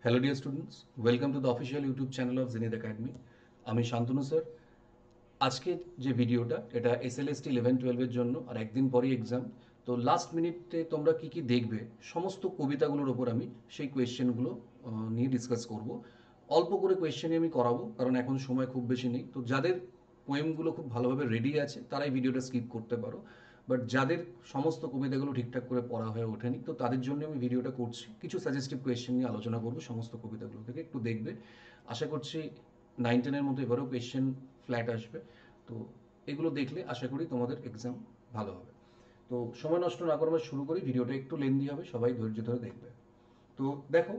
Hello dear students, welcome to the official YouTube channel of Zenith Academy. আমি Shantanu sir. আজকে যে ভিডিওটা এটা এসএলএসটি 11-12 এর জন্য আর একদিন পরেই এক্সাম। তো লাস্ট মিনিটে তোমরা কি কি দেখবে সমস্ত কবিতাগুলোর ওপর আমি সেই কোয়েশ্চেনগুলো নিয়ে ডিসকাস করব। অল্প করে কোয়েশ্চেনই আমি করাবো কারণ এখন সময় খুব বেশি নেই। তো যাদের পোয়েমগুলো খুব ভালোভাবে রেডি আছে তারাই ভিডিওটা স্কিপ করতে পারো, বাট যাদের সমস্ত কবিতাগুলো ঠিকঠাক করে পড়া হয়ে ওঠেনি তো তাদের জন্য আমি ভিডিওটা করছি। কিছু সাজেস্টিভ কোয়েশ্চেন নিয়ে আলোচনা করবো সমস্ত কবিতাগুলো থেকে, একটু দেখবে। আশা করছি 9-10-এর মতো এবারেও কোয়েশ্চেন ফ্ল্যাট আসবে। তো এগুলো দেখলে আশা করি তোমাদের এক্সাম ভালো হবে। তো সময় নষ্ট না করে আমরা শুরু করি। ভিডিওটা একটু লেন্দি হবে, সবাই ধৈর্য ধরে দেখবে। তো দেখো,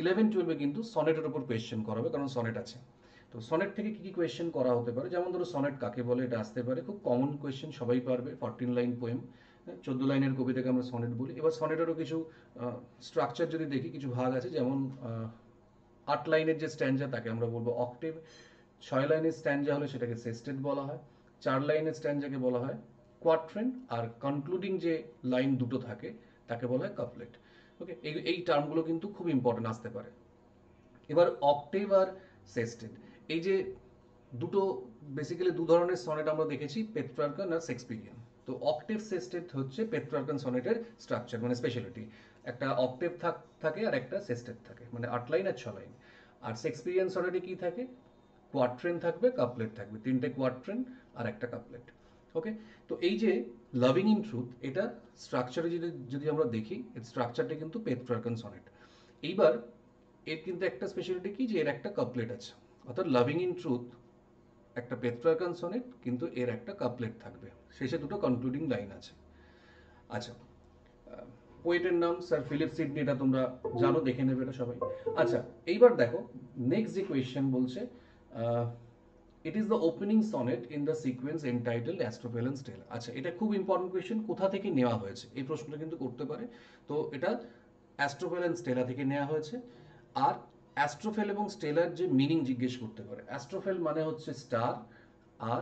11-12-এ কিন্তু সনেটের ওপর কোয়েশ্চেন করাবে কারণ সনেট আছে। তো সনেট থেকে কি কি কোয়েশ্চেন করা হতে পারে, যেমন ধরো সনেট কাকে বলে এটা আসতে পারে, খুব কমন কোয়েশ্চেন, সবাই পারবে। 14 লাইন পোয়েম, 14 লাইনের কবিতাকে আমরা সনেট বলি। এবার সনেটেরও কিছু স্ট্রাকচার যদি দেখি, কিছু ভাগ আছে, যেমন 8 লাইনের যে স্ট্যান্ডা তাকে আমরা বলবো অক্টেভ, 6 লাইনের স্ট্যান্ডা হলে সেটাকে সেস্টেড বলা হয়, 4 লাইনের স্ট্যান্ডাকে বলা হয় কোয়াট্রেন, আর কনক্লুডিং যে লাইন দুটো থাকে তাকে বলা হয় কাপলেট। ওকে, এই টার্মগুলো কিন্তু খুব ইম্পর্টেন্ট আসতে পারে। এবার অক্টেভ আর সেস্টেড, এই যে দুটো, বেসিক্যালি দু ধরনের সনেট আমরা দেখেছি, পেট্রার্কান আর শেক্সপিয়ারিয়ান। তো অক্টেভ সেস্টেড হচ্ছে পেট্রার্কান সনেটের স্ট্রাকচার, মানে স্পেশালিটি। একটা অক্টেভ থাকে আর একটা সেস্টেড থাকে, মানে 8 লাইন আর 6 লাইন। আর শেক্সপিয়ারিয়ান সনেটে কি থাকে, কোয়াট্রেন থাকবে, কাপলেট থাকবে, 3টে কোয়াট্রেন আর একটা কাপলেট। ওকে, তো এই যে লাভিং ইন ট্রুথ, এটা স্ট্রাকচারে যদি যদি আমরা দেখি, এর স্ট্রাকচারটা কিন্তু পেট্রার্কান সনেট। এইবার এর কিন্তু একটা স্পেশালিটি কি, যে এর একটা কাপলেট আছে, অর্থাৎ লাভিং ইন ট্রুথ একটা পেট্রার্কান সনেট, কিন্তু এর একটা কাপলেট থাকবে, শেষে দুটো কনক্লুডিং লাইন আছে। আচ্ছা, পোয়েটের নাম স্যার ফিলিপ সিডনি, এটা তোমরা জানো, দেখে নেবে এটা সবাই। আচ্ছা, এইবার দেখো নেক্সট যে কোয়েশ্চেন বলছে, it is the opening sonnet in the sequence entitled Astrophel and Stella. আচ্ছা, এটা খুব ইম্পর্টেন্ট কোয়েশ্চেন, কোথা থেকে নেওয়া হয়েছে এই প্রশ্নটা কিন্তু করতে পারে। তো এটা অ্যাস্ট্রোফেল এন্ড স্টেলা থেকে নেওয়া হয়েছে। আর অ্যাস্ট্রোফেল এবং স্টেলার যে মিনিং জিজ্ঞেস করতে পারে, অ্যাস্ট্রোফেল মানে হচ্ছে স্টার, আর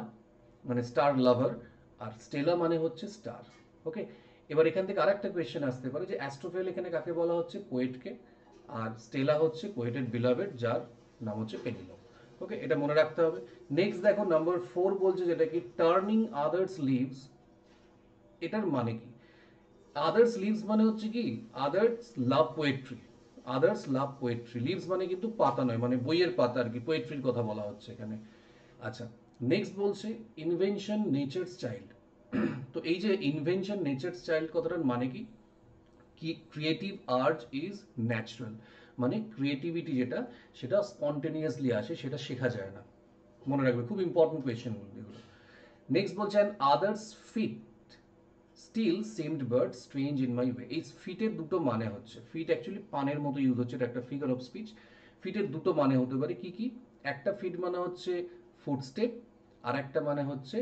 মানে স্টার লাভার, আর স্টেলা মানে হচ্ছে স্টার। ওকে, এবার এখান থেকে আরেকটা কোয়েশ্চেন আসতে পারে যে অ্যাস্ট্রোফেল এখানে কাকে বলা হচ্ছে, পোয়েটকে, আর স্টেলা হচ্ছে পোয়েটের বিলাভেড যার নাম হচ্ছে পেনিলপ। ওকে, এটা মনে রাখতে হবে। নেক্সট দেখো নাম্বার 4 বলছে যেটা কি, টার্নিং আদার্স লিভস, এটার মানে কি? আদার্স লিভস মানে হচ্ছে কি, আদার্স লাভ পোয়েট্রি, আদার্স লাভ পোয়েট্রি, লিভস মানে কিন্তু পাতা নয়, মানে বইয়ের পাতা আর কি, পোয়েট্রির কথা বলা হচ্ছে এখানে। আচ্ছা, নেক্সট বলছে ইনভেনশন নেচার্স চাইল্ড। তো এই যে ইনভেনশন নেচার্স চাইল্ড কথাটার মানে কি, কি ক্রিয়েটিভ আর্ট ইজ ন্যাচারাল, মানে ক্রিয়েটিভিটি যেটা, সেটা স্পন্টেনিয়াসলি আসে, সেটা শেখা যায় না। মনে রাখবে, খুব ইম্পর্টেন্ট কোয়েশ্চেন এগুলো। নেক্সট বলছে an others fit still seemed but strange in my way. এই ফিটের দুটো মানে হচ্ছে, ফিট অ্যাকচুয়ালি পানের মতো ইউজ হচ্ছে, এটা একটা ফিগার অফ স্পিচ। ফিটের দুটো মানে হতে পারে কি কি, একটা ফিট মানে হচ্ছে ফুটস্টেপ, আর একটা মানে হচ্ছে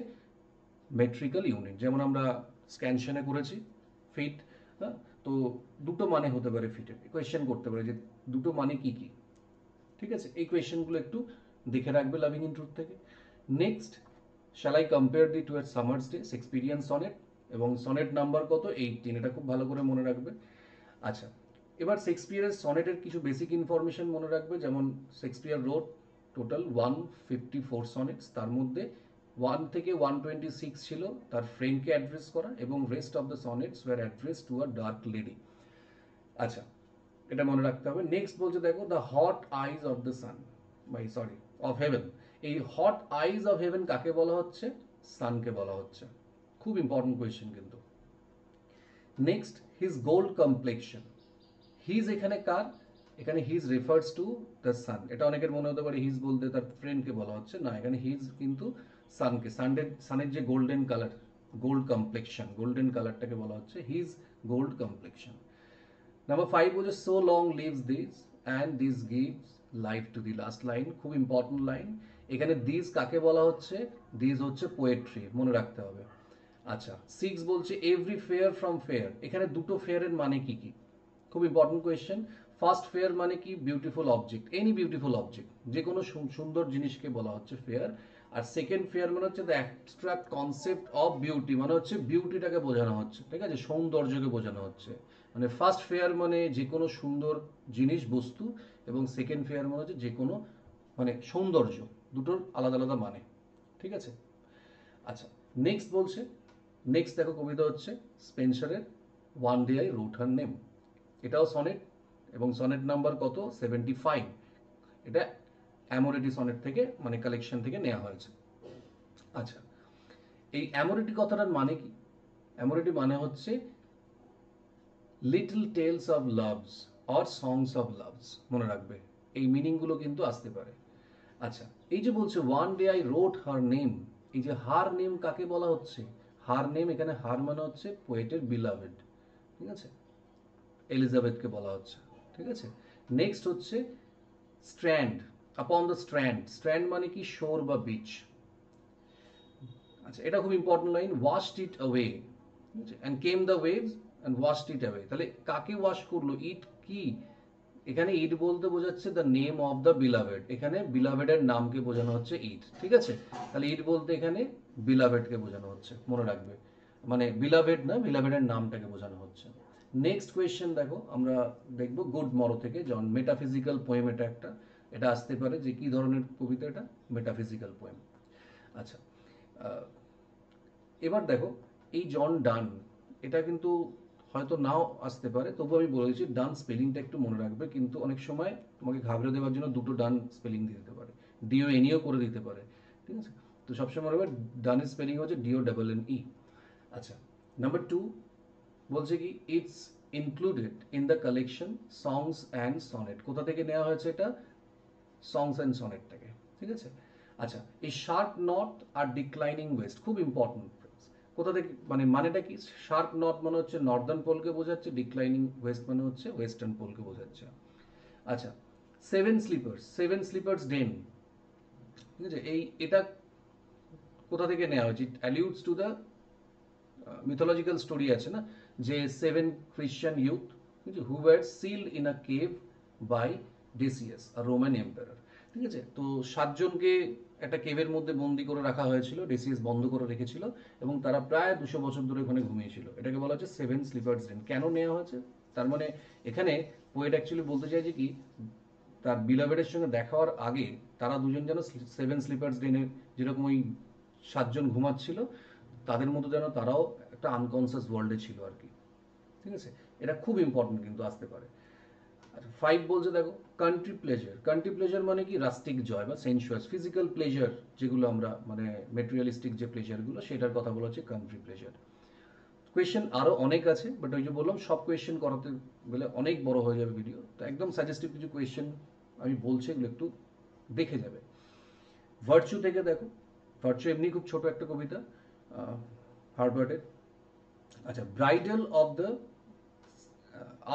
মেট্রিক্যাল ইউনিট, যেমন আমরা স্ক্যানশনে করেছি ফিট। হ্যাঁ, তো দুটো মানে হতে পারে ফিটের, কোয়েশ্চেন করতে পারে যে দুটো মানে কি কি। ঠিক আছে, এই কোয়েশ্চেনগুলো একটু দেখে রাখবে লাভিং ইন ট্রুথ থেকে। Next, shall I compare thee to a summer's day, Shakespearean sonnet, এবং সনেট নাম্বার কত, 18, এটা খুব ভালো করে মনে রাখবে। আচ্ছা, এবার শেক্সপিয়ারের সনেটের কিছু বেসিক ইনফরমেশন মনে রাখবে, যেমন শেক্সপিয়ার রোড টোটাল 154 সনেটস, তার মধ্যে 1 থেকে 126 ছিল তার ফ্রেন্ডকে অ্যাড্রেস করা, এবং rest of the sonnets were addressed to a dark lady. আচ্ছা, এটা মনে রাখতে হবে। নেক্সট বলছে দেখো, the hot eyes of the sun, by sorry, of heaven. এই হট আইজ অফ হেভেন কাকে বলা হচ্ছে, সানকে বলা হচ্ছে। খুব ইম্পর্টেন্ট কোয়েশ্চেন কিন্তু। Next, his gold complexion, his এখানে কার, এখানে his refers to the sun. এটা অনেকের মনে হতে পারে হিজ বলতে তার ফ্রেন্ডকে বলা হচ্ছে, না, এখানে হিজ কিন্তু সানকে, সানের যে golden colour, gold complexion, golden কালারটাকে বলা হচ্ছে হিজ গোল্ড কমপ্লেকশন। নাম্বার 5 বলছে so long lives this and this gives life to the last line, খুব ইম্পর্টেন্ট লাইন। এখানে দিস কাকে বলা হচ্ছে, দিস হচ্ছে পোয়েট্রি, মনে রাখতে হবে। আচ্ছা, 6 বলছে এভরি ফেয়ার ফ্রম ফেয়ার, এখানে দুটো ফেয়ারের মানে কি কি, খুব ইম্পর্টেন্ট কোয়েশ্চেন। ফার্স্ট ফেয়ার মানে কি, beautiful object, any beautiful object, যে কোনো সুন্দর জিনিসকে বলা হচ্ছে ফেয়ার। আর সেকেন্ড ফেয়ার মানে হচ্ছে the abstract concept of beauty, মানে হচ্ছে বিউটিটাকে বোঝানো হচ্ছে, ঠিক আছে, সৌন্দর্যকে বোঝানো হচ্ছে। মানে ফার্স্ট ফেয়ার মানে যে কোনো সুন্দর জিনিস বস্তু, এবং সেকেন্ড ফেয়ার মানে হচ্ছে যে কোনো মানে সৌন্দর্য, দুটোর আলাদা আলাদা মানে। ঠিক আছে? আচ্ছা, নেক্সট বলছে, নেক্সট দেখো কবিতা হচ্ছে স্পেন্সারের one day I wrote her name. এটাও সনেট, এবং সনেট নাম্বার কত? 75। এটা অ্যামোরেটি সনেট থেকে মানে কালেকশন থেকে নেওয়া হয়েছে। আচ্ছা, এই অ্যামোরেটি কথাটার মানে কি? অ্যামোরেটি মানে হচ্ছে little tales of loves or songs of loves, মনে রাখবে এই মিনিংগুলো কিন্তু আসতে পারে। আচ্ছা, এই যে বলছে one day I wrote her name, এই যে হার নেম কাকে বলা হচ্ছে? হার নেম, এখানে হার মানে হচ্ছে পোয়েটের বিলাভেড, ঠিক আছে, এলিজাবেথকে বলা হচ্ছে। ঠিক আছে, নেক্সট হচ্ছে strand, upon the strand. Strand মানে কি? শোর বা বিচ। আচ্ছা, এটা খুব important line, washed it away, and came the waves and washed it away. তাহলে কাকে ওয়াশ করলো? ইট কি? এখানে ইট বলতে বোঝাচ্ছে the name of the beloved, এখানে বিলাভেডের নামকে বোঝানো হচ্ছে ইট। ঠিক আছে, তাহলে ইট বলতে এখানে বিলাভেডকে বোঝানো হচ্ছে, মনে রাখবে, মানে বিলাভেড না, বিলাভেডের নামটাকে বোঝানো হচ্ছে। নেক্সট কোয়েশ্চেন দেখো, আমরা দেখবো গুড মরো থেকে, যেমন মেটাফিজিক্যাল পোয়েম, এটা একটা, এটা আসতে পারে যে কি ধরনের কবিতা, এটা মেটাফিজিক্যাল পোয়েম। আচ্ছা, এবার দেখো এই জন ডান, এটা কিন্তু হয়তো নাও আসতে পারে, তবু আমি বলেছি ডান স্পেলিংটা একটু মনে রাখবে, কিন্তু অনেক সময় তোমাকে ঘাবড়ে দেওয়ার জন্য দুটো ডান স্পেলিং দিয়ে দিতে পারে, ডিও এনইও করে দিতে পারে। ঠিক আছে, তো সবসময় মনে রাখবে ডানের স্পেলিং হচ্ছে ডিও ডাবল এন ই। আচ্ছা, নাম্বার 2 বলছে কি it's included in the collection songs and sonnet. কোথা থেকে নেওয়া হয়েছে এটা? সংস অ্যান্ড সনেট থেকে। ঠিক আছে, আচ্ছা, এই sharp knot or declining west খুব ইম্পর্টেন্ট। কোথা থেকে মানে মানেটা কি? শার্প নর্থ মানে হচ্ছে নর্দার্ন পোলকে বোঝাচ্ছে, ডিক্লাইনিং ওয়েস্ট মানে হচ্ছে ওয়েস্টার্ন পোলকে বোঝাচ্ছে। আচ্ছা, seven sleepers, seven sleepers den, ঠিক আছে, এই এটা কোথা থেকে নেওয়া হয়েছে? It alludes to the mythological story আছে না, যে seven Christian youth who were sealed in a cave by Decius, a Roman empire. ঠিক আছে, তো 7জনকে একটা কেভের মধ্যে বন্দি করে রাখা হয়েছিল, ডেসিয়াস বন্ধ করে রেখেছিল, এবং তারা প্রায় 200 বছর ধরে ওখানে ঘুমিয়েছিল। এটাকে বলা হচ্ছে সেভেন স্লিপার্স ডেন। কেন নেওয়া হয়েছে? তার মানে এখানে পোয়েট অ্যাকচুয়ালি বলতে চাইছে কি, তার বিলাভেডের সঙ্গে দেখা হওয়ার আগে তারা দুজন যেন সেভেন স্লিপার্স ডেনের, যেরকম ওই 7জন ঘুমাচ্ছিল, তাদের মতো যেন তারাও একটা আনকনসিয়াস ওয়ার্ল্ডে ছিল আর কি। ঠিক আছে, এটা খুব ইম্পর্টেন্ট কিন্তু আসতে পারে। আচ্ছা, 5 বলছে দেখো কান্ট্রি প্লেজার। কান্ট্রি প্লেজার মানে কি? রাস্টিক জয় বা সেনসুয়াস, ফিজিক্যাল প্লেজার, যেগুলো আমরা মানে মেটেরিয়ালিস্টিক যে প্লেজারগুলো, সেটার কথা বলা হচ্ছে কান্ট্রি প্লেজার। কোয়েশ্চেন আরো অনেক আছে, বাট ওই যে বললাম সব কোয়েশ্চেন করাতে গেলে অনেক বড় হয়ে যাবে ভিডিও, তো একদম সাজেস্টিভ কিছু কোয়েশ্চেন আমি বলছি, এগুলো একটু দেখে যাবে। ভার্চু থেকে দেখো, ভার্চু এমনি খুব ছোট একটা কবিতা, হার্বার্টের। আচ্ছা, bridal of the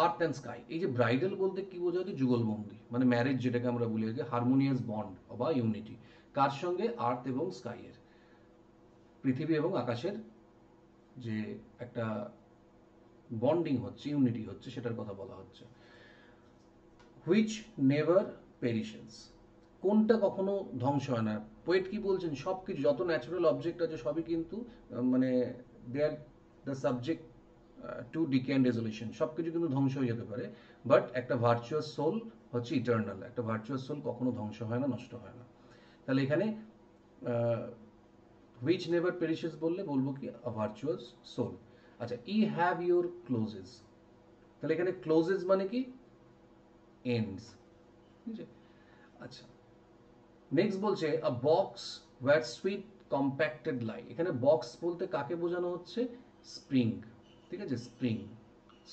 earth and sky. এই যে ব্রাইডাল বলতে কি বোঝা হচ্ছে? যুগলবন্দি, মানে ম্যারেজ যেটাকে আমরা বলি যে হারমোনিয়াস বন্ড বা ইউনিটি, কার সঙ্গে? আর্থ এবং স্কাইয়ের, পৃথিবী এবং আকাশের যে একটা বন্ডিং হচ্ছে, ইউনিটি হচ্ছে, সেটার কথা বলা হচ্ছে। হুইচ নেভার পেরিশেস, কোনটা কখনো ধ্বংস হয় না। পোয়েট কি বলছেন? সব কিছু, যত ন্যাচারাল অবজেক্ট আছে সবই কিন্তু মানে they are the subject to decay and resolution, সব কিছু কিন্তু ধ্বংস হয়ে যেতে পারে, বাট একটা ভার্চুয়াস সোল হচ্ছে ইটার্নাল, একটা ভার্চুয়াস সোল কখনো ধ্বংস হয় না, নষ্ট হয় না। তাহলে এখানে হুইচ নেভার পেরিশেস বললে বলবো কি? আ ভার্চুয়াস সোল। আচ্ছা, ই হ্যাভ ইউর ক্লোজেস, তাহলে এখানে ক্লোজেস মানে কি? এন্ডস। ঠিক আছে, আচ্ছা, নেক্সট বলছে a box where sweet compacted lie. এখানে বক্স বলতে কাকে বোঝানো হচ্ছে? স্প্রিং। ঠিক আছে, স্প্রিং,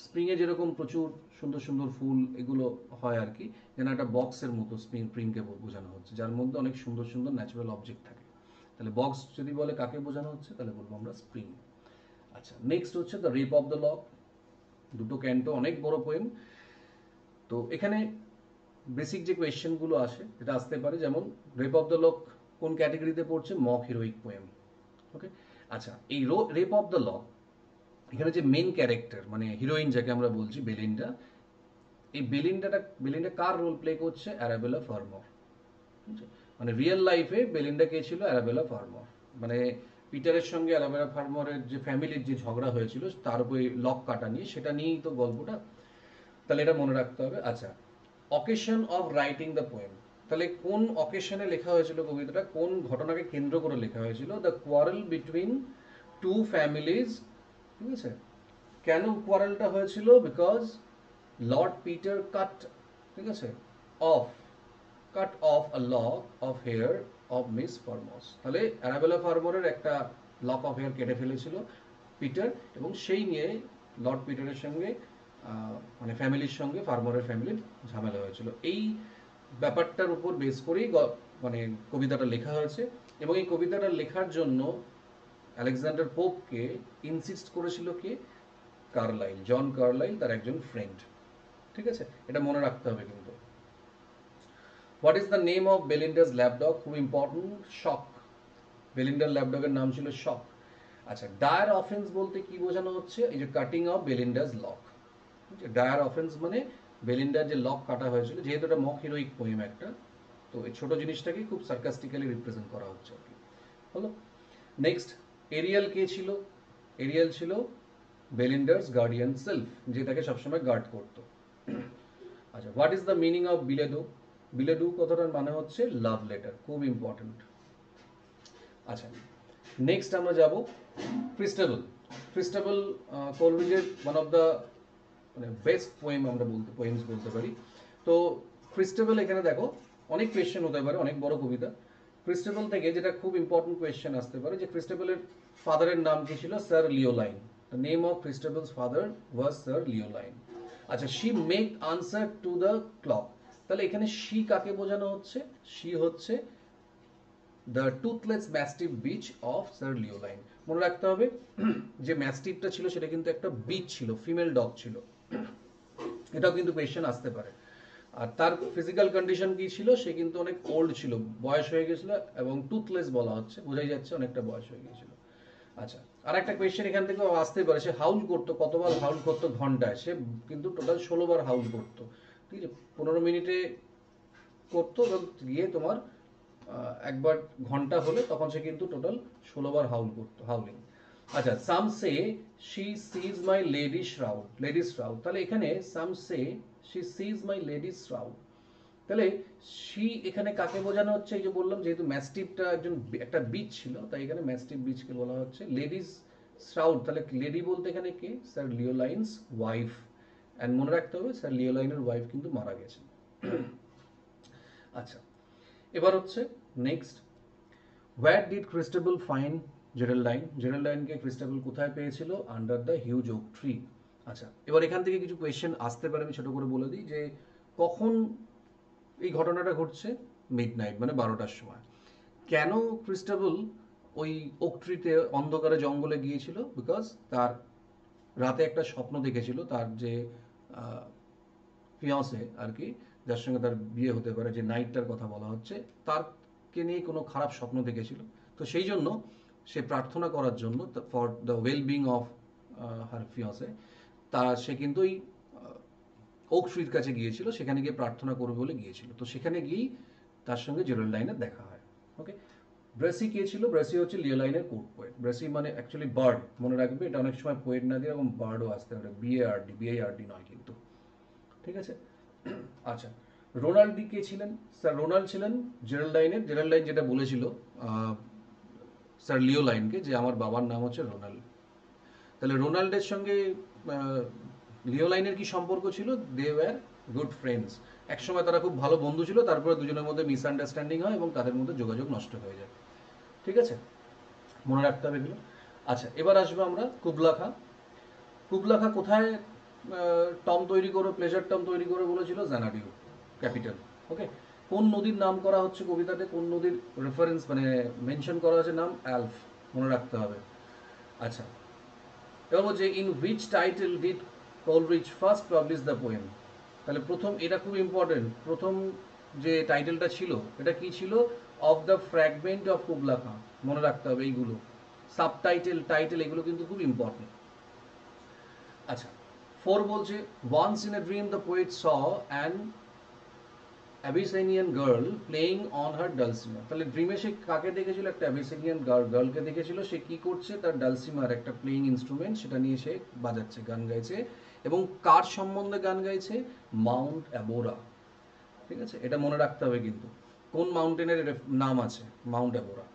স্প্রিংয়ে যেরকম প্রচুর সুন্দর সুন্দর ফুল এগুলো হয় আর কি, যেন একটা বক্সের মতো স্প্রিংকে বোঝানো হচ্ছে, যার মধ্যে অনেক সুন্দর সুন্দর ন্যাচারাল অবজেক্ট থাকে। তাহলে বক্স যদি বলে কাকে বোঝানো হচ্ছে, তাহলে বলবো আমরা স্প্রিং। আচ্ছা, নেক্সট হচ্ছে the rape of the lock, দুটো ক্যান্টো, অনেক বড় পোয়েম। তো এখানে বেসিক যে কোয়েশ্চেনগুলো আসে এটা আসতে পারে, যেমন রেপ অফ দ্য লক কোন ক্যাটাগরিতে পড়ছে? Mock heroic poem. ওকে, আচ্ছা, এই রেপ অফ দ্য লক, এখানে যে মেন ক্যারেক্টার মানে হিরোইন যাকে আমরা বলছি বেলিন্ডা, এই বেলিন্ডা কার রোল প্লে করছে? অ্যারাবেলা ফার্মর। মানে রিয়েল লাইফে বেলিন্ডা কে ছিল? অ্যারাবেলা ফার্মর। মানে পিটারের সঙ্গে অ্যারাবেলা ফার্মারের যে ফ্যামিলির যে ঝগড়া হয়েছিল তার উপরে লক কাটা নিয়ে, সেটা নিয়েই তো গল্পটা। তাহলে এটা মনে রাখতে হবে। আচ্ছা, occasion of writing the poem, তাহলে কোন অকেশনে লেখা হয়েছিল কবিতাটা, কোন ঘটনাকে কেন্দ্র করে লেখা হয়েছিল? The quarrel between two families. ঠিক আছে, কেন কোয়ারেলটা হয়েছিল? বিকজ লর্ড পিটার ঠিক আছে, of cut off a lock of hair of Miss Fermor's. তাহলে অ্যারাবেলা ফার্মারের একটা লক অফ হেয়ার কেটে ফেলেছিল পিটার, এবং সেই নিয়ে লর্ড পিটারের সঙ্গে মানে ফ্যামিলির সঙ্গে ফার্মারের ফ্যামিলির ঝামেলা হয়েছিল। এই ব্যাপারটার উপর বেস করেই মানে কবিতাটা লেখা হয়েছে। এবং এই কবিতাটা লেখার জন্য আলেকজান্ডার পোপকে ইনসিস্ট করেছিল কে? কার্লাইল, জন কার্লাইল, তার একজন ফ্রেন্ড। ঠিক আছে, এটা মনে রাখতে হবে কিন্তু। What is the name of Belinda's lapdog? খুব ইম্পর্টেন্ট, শক। বেলিন্ডার ল্যাপডগের নাম ছিল শক। আচ্ছা, ডায়ার অফেন্স বলতে কি বোঝানো হচ্ছে? এই যে cutting of Belinda's lock. Dire offence মানে বেলিন্ডার যে লক কাটা হয়েছিল, যেহেতু এটা মক হিরোইক পোয়েম একটা, তো এই ছোট জিনিসটাকে খুব সার্কাস্টিক্যালি রিপ্রেজেন্ট করা হচ্ছে আর কি। হলো। নেক্সট, এরিয়াল কে ছিল? এরিয়াল ছিল বেলিন্ডার্স গার্ডিয়ান সেলফ, যে তাকে সবসময় গার্ড করতো। আচ্ছা, what is the meaning of billet-doux? Billet-doux কথাটার মানে হচ্ছে লাভ লেটার, খুব ইম্পর্টেন্ট। আচ্ছা, নেক্সট আমরা যাব ক্রিস্টেবল। ক্রিস্টেবল কোলরিজের ওয়ান অফ দ্য মানে বেস্ট পোয়েম আমরা পোয়েমস বলতে পারি। তো ক্রিস্টেবল, এখানে দেখো অনেক কোয়েশ্চেন হতে পারে, অনেক বড় কবিতা। ক্রিস্টেবল থেকে যেটা খুব ইম্পর্টেন্ট কোয়েশ্চেন আসতে পারে, যে ক্রিস্টেবলের ফাদারের নাম কি ছিল? Sir Leoline. The name of Christabel's father was sir Leoline. আচ্ছা, she make answer to the clock. তাহলে এখানে শি কাকে বোঝানো হচ্ছে? শি হচ্ছে the toothless mastiff bitch of sir Leoline. মনে রাখতে হবে যে ম্যাস্টিফটা ছিল সেটা কিন্তু একটা বিচ ছিল, ফিমেল ডগ ছিল। এটাও কিন্তু কোয়েশ্চেন আসতে পারে। আর তার ফিজিক্যাল কন্ডিশন কি ছিল? সে কিন্তু অনেক ওল্ড ছিল, বয়স হয়ে গেছিল, এবং টুথলেস বলা হচ্ছে, বোঝাই যাচ্ছে অনেকটা বয়স হয়ে গেছিল। আচ্ছা, আর একটা কোয়েশ্চেন এখান থেকে আসতে পারে, সে হাউল করতো, কতবার হাউল করতো ঘন্টায়? সে কিন্তু টোটাল 16 বার হাউল করতো। ঠিক আছে, 15 মিনিটে করতো, এবং গিয়ে তোমার একবার ঘন্টা হলে তখন সে কিন্তু টোটাল 16 বার হাউল করতো, হাউলিং। আচ্ছা, some say she sees my lady shroud. Lady shroud, তাহলে এখানে some say she sees my lady shroud, তাহলে শি এখানে কাকে বোঝানো হচ্ছে? এই যে বললাম, যেহেতু ম্যাস্টিফটা একটা বিচ ছিল, তাই এখানে ম্যাস্টিফ বিচকে বলা হচ্ছে। লেডিস শ্রাউড, তাহলে লেডি বলতে এখানে কে? Sir Leoline's wife. অ্যান্ড মনে রাখতে হবে স্যার লিওলাইনের ওয়াইফ কিন্তু মারা গেছেন। আচ্ছা, এবার হচ্ছে next, where did Christabel find Geraldine? জেরাল্ডাইনকে ক্রিস্টেবল কোথায় পেয়েছিল? Under the huge oak tree. আচ্ছা, এবার এখান থেকে কিছু কোয়েশ্চেন আসতে পারে, আমি ছোট করে বলে দিই যে কখন এই ঘটনাটা ঘটছে? মিডনাইট, মানে 12টার সময়। কেন ক্রিস্টেবল ওই ওক ট্রিতে অন্ধকারে জঙ্গলে গিয়েছিল? বিকজ তার রাতে একটা স্বপ্ন দেখেছিল, তার যে ফিয়ান্সে আর কি, যার সঙ্গে তার বিয়ে হতে পারে, যে নাইটটার কথা বলা হচ্ছে, তারকে নিয়ে কোনো খারাপ স্বপ্ন দেখেছিল। তো সেই জন্য সে প্রার্থনা করার জন্য, for the well being of her fiance, সে কিন্তু ওই ওক ট্রির কাছে গিয়েছিল, সেখানে গিয়ে প্রার্থনা করবে বলে গিয়েছিল। তো সেখানে গিয়েই তার সঙ্গে জেরাল্ডাইনের দেখা হয়। ওকে, ব্রেসি কে ছিল? ব্রেসি হচ্ছে লিওলাইনের কোর্ট পোয়েট। ব্রেসি মানে অ্যাকচুয়ালি বার্ড, মনে রাখবে, এটা অনেক সময় পোয়েট না দিয়ে এরকম বার্ডও আসতে পারে, বিএআরডি নয় কিন্তু। ঠিক আছে। আচ্ছা, রোনাল্ডি কে ছিলেন? স্যার রোনাল্ড ছিলেন জেরাল্ডাইনের, জেরাল্ডাইন যেটা বলেছিল স্যার লিওলাইনকে, যে আমার বাবার নাম হচ্ছে রোনাল্ড। তাহলে রোনাল্ডের সঙ্গে লিওলাইনের কি সম্পর্ক ছিল? They were good friends. একসময় তারা খুব ভালো বন্ধু ছিল, তারপরে দুজনের মধ্যে মিসআন্ডারস্ট্যান্ডিং হয় এবং তাদের মধ্যে যোগাযোগ নষ্ট হয়ে যায়। ঠিক আছে, মনে রাখতে হবে এগুলো। আচ্ছা, এবার আসবো আমরা কুবলা খাঁ। কুবলা খাঁ কোথায় টম তৈরি করে, প্লেজার টম তৈরি করে বলেছিল? জানাডিউ, ক্যাপিটাল। ওকে, কোন নদীর নাম করা হচ্ছে কবিতাতে? কোন নদীর রেফারেন্স মানে মেনশন করা হচ্ছে? নাম অ্যালফ, মনে রাখতে হবে। আচ্ছা, এবার বলছে in which title did Coleridge first publish the poem? তাহলে প্রথম, এটা খুব ইম্পর্টেন্ট, প্রথম যে টাইটেলটা ছিল এটা কি ছিল? Of the fragment of Kubla Khan. মনে রাখতে হবে এইগুলো, সাবটাইটেল, টাইটেল, এগুলো কিন্তু খুব ইম্পর্টেন্ট। আচ্ছা, 4 বলছে once in a dream the poet saw an Abyssinian girl playing on her dulcimer. তাহলে ড্রিমে সে কাকে দেখেছিল? একটা অ্যাবিসিনিয়ান গার্লকে দেখেছিল। সে কি করছে? তার ডালসিমার, একটা প্লেইং ইনস্ট্রুমেন্ট, সেটা নিয়ে সে বাজাচ্ছে, গান গাইছে। এবং কার সম্বন্ধে গান গাইছে? মাউন্ট অ্যাবোরা। ঠিক আছে, এটা মনে রাখতে হবে কিন্তু কোন মাউন্টেনের নাম আছে, মাউন্ট অ্যাবোরা।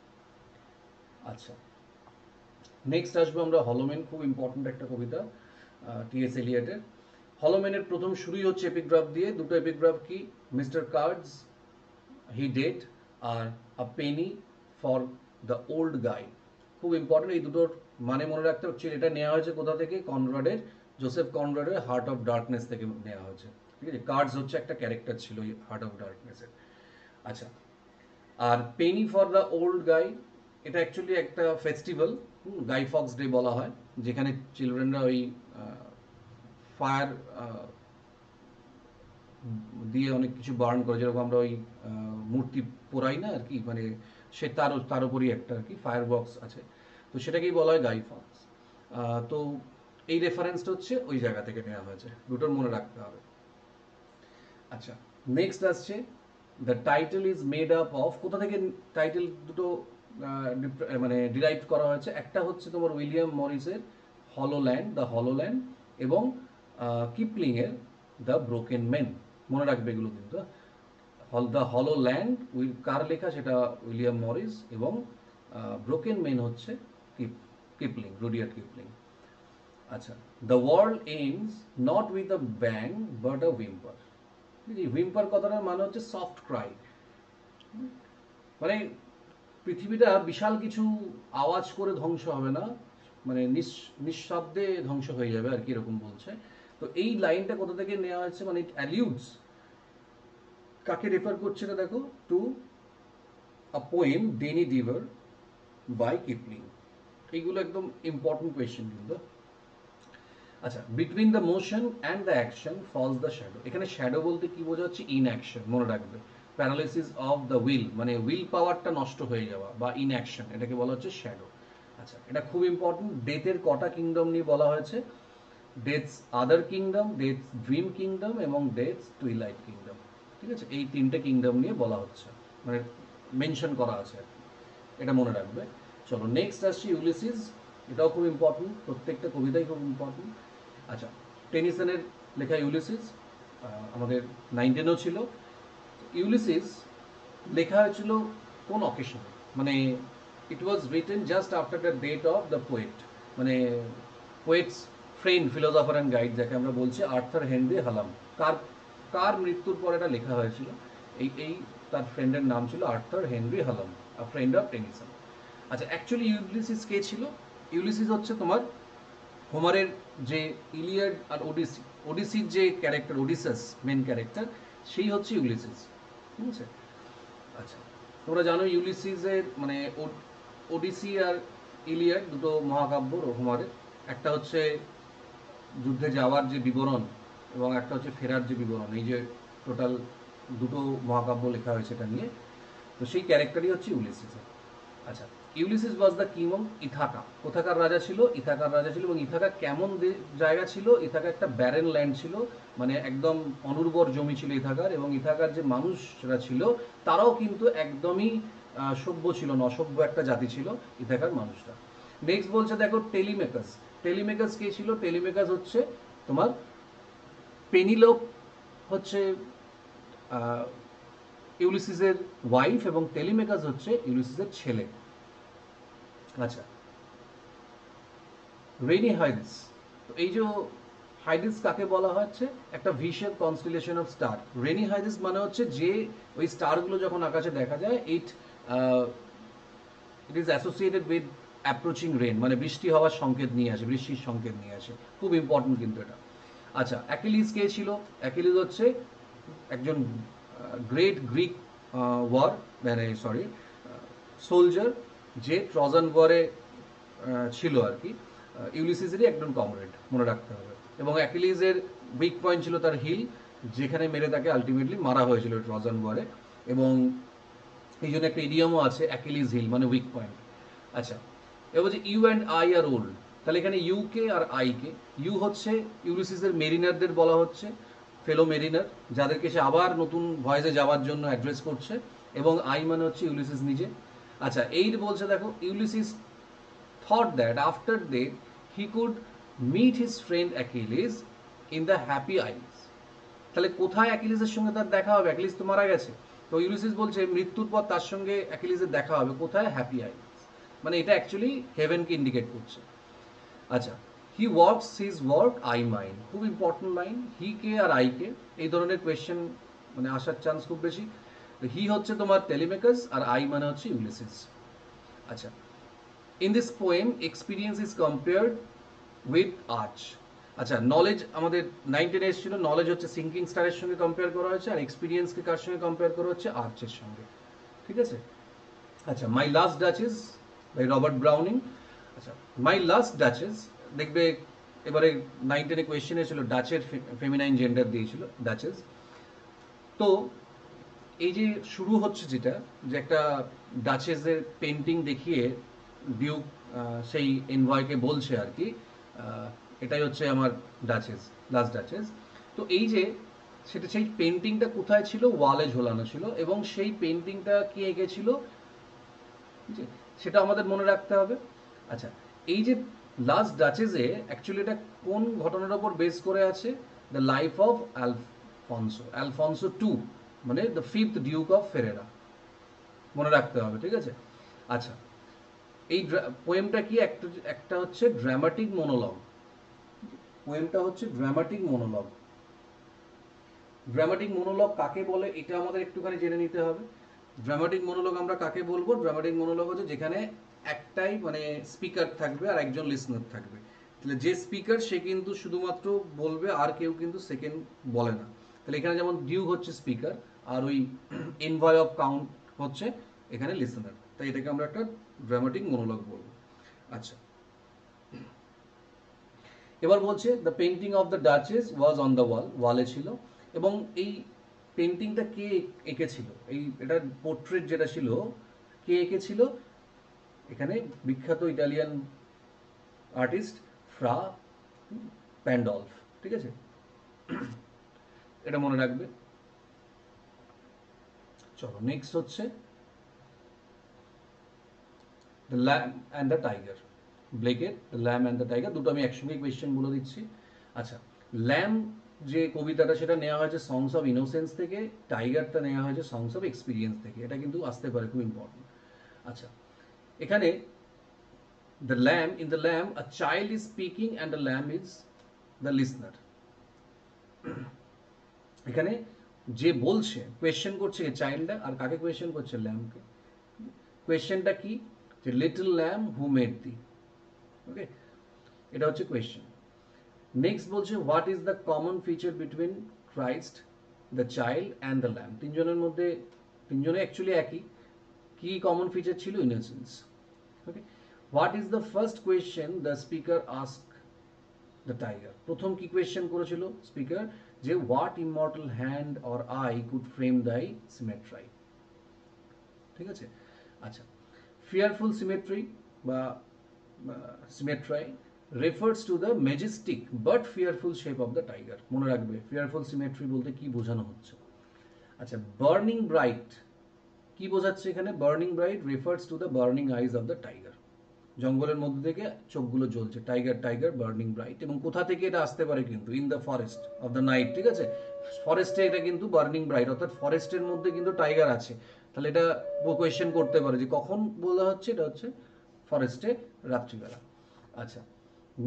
আচ্ছা, নেক্সট আসবো আমরা হলোমেন। খুব ইম্পর্টেন্ট একটা কবিতা টি.এস. এলিয়টের। হলোমেনের প্রথম শুরুই হচ্ছে এপিগ্রাফ দিয়ে। দুটো এপিগ্রাফ কি? মিস্টার কার্ডস হি ডেড আর a penny for the old guy. খুব ইম্পর্টেন্ট এই দুটোর মানে মনে রাখতে হচ্ছে। এটা নেওয়া হয়েছে কোথা থেকে? কনরাডের, জোসেফ কনরাডের হার্ট অফ ডার্কনেস থেকে নেওয়া হয়েছে। ঠিক আছে, কার্ডস হচ্ছে একটা ক্যারেক্টার ছিল এই হার্ট অফ ডার্কনেসের। আচ্ছা, আর penny for the old guy, এটা অ্যাকচুয়ালি একটা ফেস্টিভ্যাল, গাই ফক্স ডে বলা হয়, যেখানে চিলড্রেনরা ওই ফায়ার দিয়ে অনেক কিছু বার্ন করে, যেরকম আমরা ওই মূর্তি পোড়াই না আর কি, মানে সে তার উপরই একটা আর কি ফায়ার বক্স আছে, তো সেটাকেই বলা হয় গাই ফক্স। তো এই রেফারেন্সটা হচ্ছে ওই জায়গা থেকে নেওয়া হয়েছে, দুটোর মনে রাখতে হবে। আচ্ছা, নেক্সট আসছে the title is made up of. কোথা থেকে টাইটেল দুটো মানে ডিরাইভ করা হয়েছে? একটা হচ্ছে তোমার উইলিয়াম মরিসের হলোল্যান্ড, দ্য হলোল্যান্ড, এবং কিপলিং এর দ্য ব্রোকেন মেন। মনে রাখবে এগুলো কিন্তু। দ্য হলোল্যান্ড কার লেখা? সেটা উইলিয়াম মরিস, এবং ব্রোকেন মেন হচ্ছে কিপলিং, রুডিয়ার্ড কিপলিং। আচ্ছা, the world ends not with a bang but a whimper. Whimper কথাটার মানে হচ্ছে সফট ক্রাই, মানে পৃথিবীটা বিশাল কিছু আওয়াজ করে ধ্বংস হবে না, মানে নিঃশব্দে ধ্বংস হয়ে যাবে আর কি, এরকম বলছে। তো এই লাইনটা কোথা থেকে নেওয়া হয়েছে? মানে ইট অ্যালিউডস, কাকে রেফার করছে এটা দেখো, to a poem Danny Deever by Kipling. এইগুলো একদম ইম্পর্টেন্ট কোয়েশ্চেন কিন্তু। আচ্ছা, between the motion and the action falls the shadow. এখানে শ্যাডো বলতে কি বোঝা হচ্ছে? ইনঅ্যাকশন, মনে রাখবে। প্যারালাইসিস অফ দ্য উইল, মানে উইল পাওয়ারটা নষ্ট হয়ে যাওয়া বা ইনঅ্যাকশন, এটাকে বলা হচ্ছে শ্যাডো। আচ্ছা, এটা খুব ইম্পর্টেন্ট। ডেথের কটা কিংডম নিয়ে বলা হয়েছে? ডেথস আদার কিংডম, ডেথস ড্রিম কিংডম, এবং ডেথস টুইলাইট কিংডম। ঠিক আছে, এই তিনটে কিংডম নিয়ে বলা হচ্ছে, মানে মেনশন করা আছে আর কি, এটা মনে রাখবে। চলো নেক্সট আসছি ইউলিসিস। এটাও খুব ইম্পর্টেন্ট, প্রত্যেকটা কবিতাই খুব ইম্পর্টেন্ট। আচ্ছা, টেনিসনের লেখা ইউলিসিস আমাদের 9-10-এও ছিল। ইউলিসিস লেখা হয়েছিল কোন অকেশনে? মানে it was written just after the death of the poet, মানে poet's friend, philosopher and guide যাকে আমরা বলছি, আর্থার হেনরি হালাম। কার কার মৃত্যুর পর এটা লেখা হয়েছিল? এই তার ফ্রেন্ডের নাম ছিল Arthur Henry Hallam, a friend of Tennyson. আচ্ছা, অ্যাকচুয়ালি ইউলিসিস কে ছিল? ইউলিসিস হচ্ছে তোমার হোমারের যে ইলিয়াড আর ওডিসি, ওডিসির যে ক্যারেক্টার, ওডিসাস মেন ক্যারেক্টার, সেই হচ্ছে ইউলিসিস। ঠিক আছে। আচ্ছা, তোমরা জানো ইউলিসিসের মানে ওডিসি আর ইলিয়াড দুটো মহাকাব্য হোমারের। একটা হচ্ছে যুদ্ধে যাওয়ার যে বিবরণ, এবং একটা হচ্ছে ফেরার যে বিবরণ। এই যে টোটাল দুটো মহাকাব্য লেখা হয়েছে এটা নিয়ে, তো সেই ক্যারেক্টারই হচ্ছে ইউলিসিস। আচ্ছা, Ulysses was the king of Ithaca. কোথাকার রাজা ছিল? ইথাকার রাজা ছিল। এবং ইথাকা কেমন জায়গা ছিল? ইথাকা একটা ব্যারেন ল্যান্ড ছিল, মানে একদম অনুর্বর জমি ছিল ইথাকার। এবং ইথাকার যে মানুষরা ছিল তারাও কিন্তু একদমই সভ্য ছিল না, অসভ্য একটা জাতি ছিল ইথাকার মানুষরা। নেক্সট বলছে দেখো টেলিমেকাস। টেলিমেকাস কে ছিল? টেলিমেকাস হচ্ছে তোমার পেনিলোপ, হচ্ছে ইউলিসিসের ওয়াইফ, এবং টেলিমেকাস হচ্ছে ইউলিসিসের ছেলে। আচ্ছা, রেনি হাইডস। তো এই যে হাইডিস কাকে বলা হচ্ছে? একটা vicious constellation of star. Rainy Hyades মানে হচ্ছে যে ওই স্টারগুলো যখন আকাশে দেখা যায়, it is associated with approaching rain, মানে বৃষ্টি হওয়ার সংকেত নিয়ে আসে, বৃষ্টির সংকেত নিয়ে আসে। খুব ইম্পর্টেন্ট কিন্তু এটা। আচ্ছা, অ্যাকিলিস কে ছিল? অ্যাকিলিস হচ্ছে একজন গ্রেট গ্রিক ওয়ার, মানে সরি সোলজার, যে ট্রজান ওয়ারে ছিল আর কি, ইউলিসিসেরই একজন কমরেড, মনে রাখতে হবে। এবং অ্যাকিলিসের উইক পয়েন্ট ছিল তার হিল, যেখানে মেরে তাকে আলটিমেটলি মারা হয়েছিল ট্রজান ওয়ারে। এবং এই জন্য একটা ইডিয়ামও আছে, অ্যাকিলিস হিল মানে উইক পয়েন্ট। আচ্ছা, এবার বলছে you and I are old. তাহলে এখানে ইউ কে আর আই কে? ইউ হচ্ছে ইউলিসিসের মেরিনারদের বলা হচ্ছে, ফেলো মেরিনার, যাদেরকে সে আবার নতুন ভয়েসে যাওয়ার জন্য অ্যাড্রেস করছে, এবং আই মানে হচ্ছে ইউলিসিস নিজে। আচ্ছা, এইট বলছে দেখো, Ulysses thought that after death he could meet his friend Achilles in the happy isles. তাহলে কোথায় অ্যাকিলিসের সঙ্গে তার দেখা হবে? অ্যাকিলিস তো মারা গেছে, তো ইউলিসিস বলছে মৃত্যুর পর তার সঙ্গে অ্যাকিলিসের দেখা হবে কোথায়? Happy islands. মানে এটা অ্যাকচুয়ালি হেভেনকে ইন্ডিকেট করছে। আচ্ছা, he works his work I mine, খুব ইম্পর্টেন্ট লাইন। হি কে আর আই কে, এই ধরনের কোয়েশ্চেন মানে আসার চান্স খুব বেশি। হি হচ্ছে তোমার টেলিমেকাস, আর আই মানে হচ্ছে ইউলিসিস। আচ্ছা, in this poem experience is compared with arch. আচ্ছা, নলেজ আমাদের 9-10 এসেছিল, নলেজ হচ্ছে সিঙ্কিং স্টারের সঙ্গে কম্পেয়ার করা হয়েছে, আর এক্সপিরিয়েন্সকে কার সঙ্গে কম্পেয়ার করা হচ্ছে? আর্চের সঙ্গে। ঠিক আছে। আচ্ছা, my last duchess by Robert Browning. আচ্ছা, মাই লাস্ট ডাচেস, দেখবে এবারে 9-10 কোয়েশ্চেন এসেছিল ডাচের ফেমিনাইন জেন্ডার দিয়েছিল ডাচেস। তো এই যে শুরু হচ্ছে যেটা, যে একটা ডাচেসের পেন্টিং দেখিয়ে ডিউক সেই এনভয়কে বলছে আর কি, এটাই হচ্ছে আমার ডাচেস, লাস্ট ডাচেস। তো এই যে সেটা, সেই পেন্টিংটা কোথায় ছিল? ওয়ালে ঝোলানো ছিল, এবং সেই পেন্টিংটা কে এঁকেছিল সেটা আমাদের মনে রাখতে হবে। আচ্ছা, এই যে লাস্ট ডাচেসে অ্যাকচুয়ালি এটা কোন ঘটনার ওপর বেস করে আছে? দ্য লাইফ অফ অ্যালফনসো টু, মানে দ্য ফিফথ ডিউক অফ ফেরেরা, মনে রাখতে হবে। ঠিক আছে। আচ্ছা, এই পোয়েমটা কি? একটা হচ্ছে ড্রামাটিক মোনোলগ। পোয়েমটা হচ্ছে ড্রামাটিক মোনোলগ। ড্রামাটিক মোনোলগ কাকে বলে এটা আমাদের একটুখানি জেনে নিতে হবে। ড্রামাটিক মোনোলগ আমরা কাকে বলবো? ড্রামাটিক মোনোলগ হচ্ছে যেখানে একটাই মানে স্পিকার থাকবে আর একজন লিসনার থাকবে। তাহলে যে স্পিকার সে কিন্তু শুধুমাত্র বলবে, আর কেউ কিন্তু সেকেন্ড বলে না। তাহলে এখানে যেমন ডিউ হচ্ছে স্পিকার, আর ওই এনভয় অফ কাউন্ট হচ্ছে এখানে লিসনার। তাই এটাকে আমরা একটা ড্রামাটিক মোনোলগ বলবো। আচ্ছা, এবার বলছে the painting of the duchess was on the wall, ওয়ালে ছিল। এবং এই পেন্টিংটা কে এঁকেছিল? এটার পোর্ট্রেট যেটা ছিল, কে এঁকেছিল? এখানে বিখ্যাত ইটালিয়ান আর্টিস্ট ফ্রা প্যান্ডলফ। ঠিক আছে, এটা মনে রাখবে। চলো, নেক্সট হচ্ছে the lamb and the tiger. ব্লেকের the lamb and the tiger, দুটো আমি একসঙ্গে কোয়েশ্চেন বলে দিচ্ছি। আচ্ছা, ল্যাম যে কবিতাটা সেটা নেওয়া হয়েছে সংস অফ ইনোসেন্স থেকে, টাইগারটা নেওয়া হয়েছে সংস অফ এক্সপিরিয়েন্স থেকে। এটা কিন্তু আসতে পারে, খুব ইম্পর্টেন্ট। আচ্ছা, এখানে the lamb, in the lamb a child is speaking and the lamb is the listener. এখানে যে বলছে, কোয়েশ্চেন করছে চাইল্ডটা, আর কাকে কোয়েশ্চেন করছে? ল্যামকে। কোয়েশ্চেনটা কি? যে little lamb who made thee. Okay, এটা হচ্ছে কোয়েশ্চেন। নেক্সট বলছে what is the common feature between Christ, the child and the lamb. তিনজনের মধ্যে, তিনজনে অ্যাকচুয়ালি একই। কি কমন ফিচার ছিল? Innocence. Okay, what is the first question the speaker ask the tiger? প্রথম কি কোয়েশ্চেন করেছিল স্পিকার? যে what immortal hand or eye could frame thy symmetry. ঠিক আছে। আচ্ছা, ফিয়ারফুল সিমেট্রি বা সিমেট্রাই refers to the Majestic but fearful shape of the tiger. মনে রাখবে ফিয়ারফুল সিমেট্রি বলতে কি বোঝানো হচ্ছে। আচ্ছা, বার্নিং ব্রাইট কি বোঝাচ্ছে এখানে? Burning bright refers to the burning eyes of the tiger. জঙ্গলের মধ্যে থেকে চোখগুলো জ্বলছে, টাইগার টাইগার বার্নিং ব্রাইট। এবং কোথা থেকে এটা আসতে পারে? কিন্তু in the forest of the night. ঠিক আছে, ফরেস্টে এটা কিন্তু বার্নিং ব্রাইট, অর্থাৎ ফরেস্টের মধ্যে কিন্তু টাইগার আছে। তাহলে এটা কোয়েশ্চেন করতে পারে যে কখন বলা হচ্ছে? এটা হচ্ছে ফরেস্টে, রাত্রিবেলা। আচ্ছা,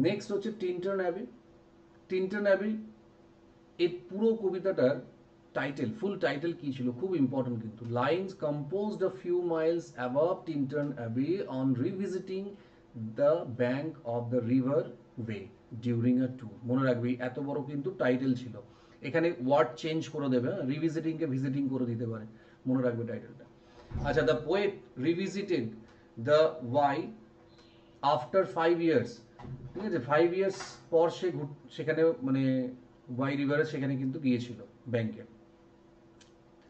নেক্সট হচ্ছে টিন্টন অ্যাবি। টিন্টন অ্যাবি, এই পুরো কবিতাটার টাইটেল, ফুল টাইটেল কি ছিল? খুব ইম্পর্টেন্ট কিন্তু। Lines composed a few miles above Tintern Abbey on revisiting the bank of the river Wye during a tour. মনে রাখবি, এত বড় কিন্তু টাইটেল ছিল। এখানে ওয়ার্ড চেঞ্জ করে দেবে, রিভিজিটিংকে ভিজিটিং করে দিতে পারে। মনে রাখবে টাইটেলটা। আচ্ছা, the poet revisited the Wye after 5 years. ঠিক আছে, 5 ইয়ার্স পর সে সেখানে মানে ওয়াই রিভারে সেখানে কিন্তু গিয়েছিল, ব্যাংকে,